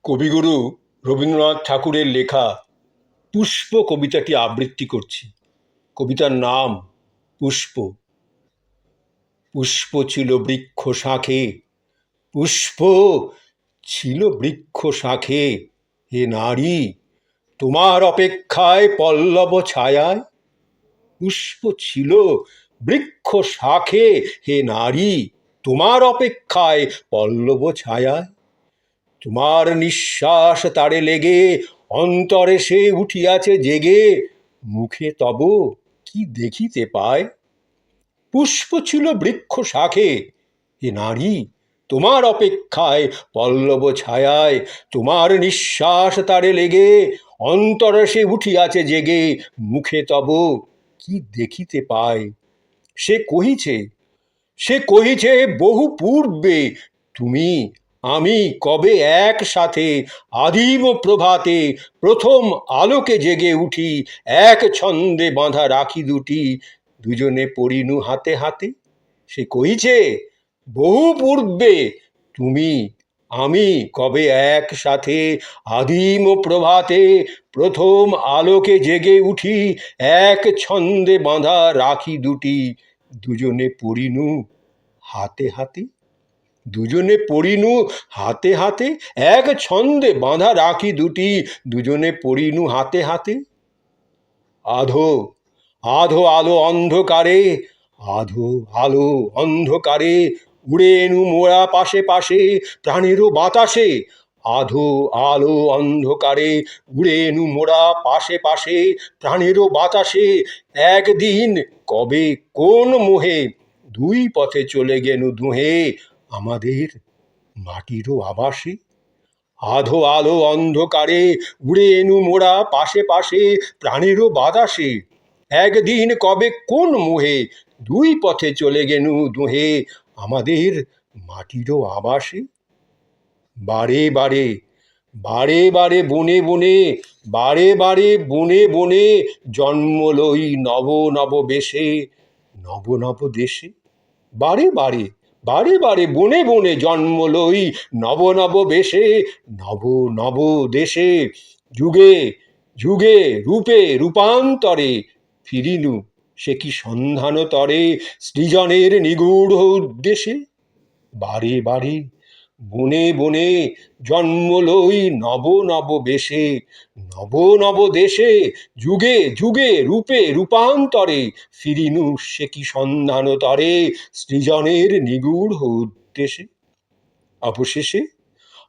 কবিগুরু রবীন্দ্রনাথ ঠাকুরের লেখা পুষ্প কবিতাটি আবৃত্তি করছি। কবিতার নাম পুষ্প। পুষ্প ছিল বৃক্ষ শাখে, পুষ্প ছিল বৃক্ষ শাখে, হে নারী তোমার অপেক্ষায় পল্লব ছায়ায়। পুষ্প ছিল বৃক্ষ শাখে, হে নারী তোমার অপেক্ষায় পল্লব ছায়ায়। তোমার নিঃশ্বাস তারে লেগে অন্তরে সে উঠিয়াছে জেগে, মুখে তব কি দেখিতে পায়। পুষ্প ছিল বৃক্ষ শাখে, হে নারী তোমার অপেক্ষায় পল্লব ছায়ায়। তোমার নিঃশ্বাস তারে লেগে অন্তরে সে উঠিয়াছে জেগে, মুখে তব কি দেখিতে পায়। সে কহিছে বহু পূর্বে, তুমি আমি কবে একসাথে আদিম প্রভাতে প্রথম আলোকে জেগে উঠি, এক ছন্দে বাঁধা রাখি দুটি, দুজনে পড়িনু হাতে হাতে। সে কহিছে বহু পূর্বে, তুমি আমি কবে একসাথে আদিম প্রভাতে প্রথম আলোকে জেগে উঠি, এক ছন্দে বাঁধা রাখি দুটি, দুজনে পড়িনু হাতে হাতে। দুজনে পড়িনু হাতে হাতে, এক ছন্দে বাঁধা রাখি দুটি, দুজনে পড়িনু হাতে হাতে। আধো আধো আলো অন্ধকারে, আধো আলো অন্ধকারে উড়ে এনু মোরা পাশে পাশে প্রাণেরও বাতাসে। আধো আলো অন্ধকারে উড়ে এনু মোরা পাশে পাশে প্রাণেরও বাতাসে। একদিন কবে কোন মোহে দুই পথে চলে গেনু দুহে, আমাদের মাটিরও আবাসে। আধো আলো অন্ধকারে উড়ে এনু মোরা পাশে পাশে প্রাণেরও বাতাসে। একদিন কবে কোন মোহে দুই পথে চলে গেনু দুহে, আমাদের মাটিরও আবাসে। বারে বারে বারে বারে বনে বনে, বারে বারে বনে বনে জন্ম লই নব নব বেশে, নব নব দেশে। বারে বারে বারে বারে বনে বনে জন্ম লই নব নব বেশে, নব নব দেশে। যুগে যুগে রূপে রূপান্তরে ফিরিনু সে কি সন্ধান তরে, সৃজনের নিগূঢ় উদ্দেশে। বারে বারে বনে বনে জন্ম লই নব নব বেশে, নব নব দেশে। যুগে যুগে রূপে রূপান্তরে ফিরিনু সে কি সন্ধান তরে, সৃজনের নিগূঢ় উদ্দেশে। অবশেষে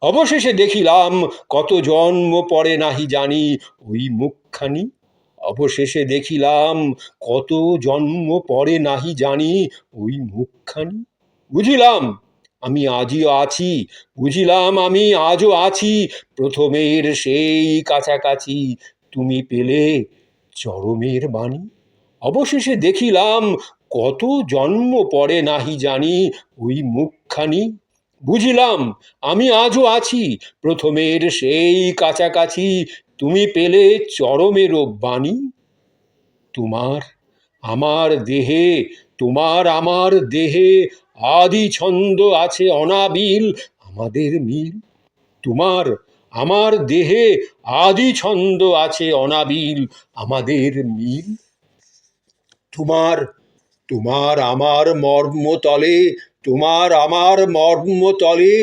অবশেষে দেখিলাম কত জন্ম পরে নাহি জানি ওই মুখখানি। অবশেষে দেখিলাম কত জন্ম পরে নাহি জানি ওই মুখখানি। বুঝিলাম আমি আজও আছি, বুঝিলাম আমি আজও আছি প্রথমের সেই কাছাকাছি, তুমি পেলে চরমের বাণী। অবশেষে দেখিলাম কত জন্ম পরে নাহি জানি ওই মুখখানি। বুঝিলাম আমি আজও আছি প্রথমের সেই কাছাকাছি, তুমি পেলে চরমেরও বাণী। তোমার আমার দেহে, তোমার আমার দেহে আদি ছন্দ আছে অনাবিল, আমাদের মিল। তোমার আমার দেহে আদি ছন্দ আছে অনাবিল, আমাদের মিল। তোমার তোমার আমার মর্মতলে, তোমার আমার মর্মতলে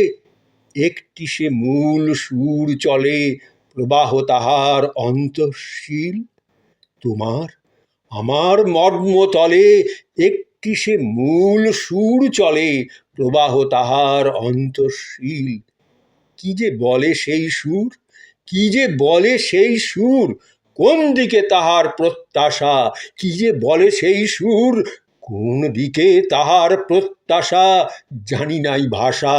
একটি সে মূল সুর চলে, প্রবাহ তাহার অন্তঃশীল। তোমার আমার মর্মতলে একটি সে মূল সুর চলে, প্রবাহ তাহার অন্তঃশীল। কি যে বলে সেই সুর, কি যে বলে সেই সুর, কোন দিকে তাহার প্রত্যাশা। কি যে বলে সেই সুর, কোন দিকে তাহার প্রত্যাশা, জানি নাই ভাষা।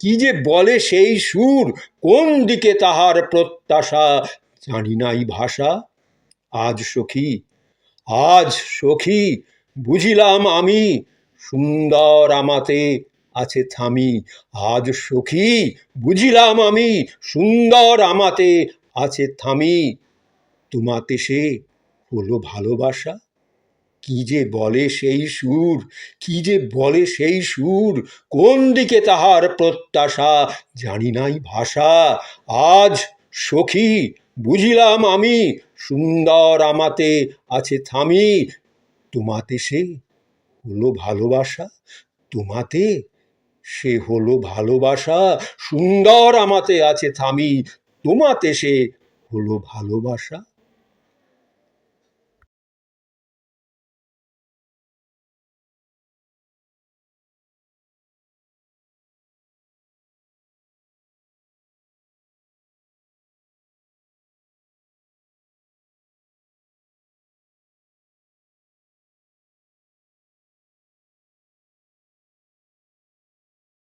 কি যে বলে সেই সুর, কোন দিকে তাহার প্রত্যাশা, জানি নাই ভাষা। আজ সখী, আজ সখী বুঝিলাম আমি, সুন্দর আমাতে আছে থামি। আজ সখী বুঝিলাম আমি, সুন্দর আমাতে আছে থামি। তোমাতে সে হলো ভালোবাসা। কি যে বলে সেই সুর, কি যে বলে সেই সুর, কোন দিকে তাহার প্রত্যাশা জানি নাই ভাষা। আজ সখী বুঝিলাম আমি, সুন্দর আমাতে আছে থামি, তোমাতে সে হলো ভালোবাসা, তোমাতে সে হলো ভালোবাসা, সুন্দর আমাতে আছে থামি, তোমাতে সে হলো ভালোবাসা।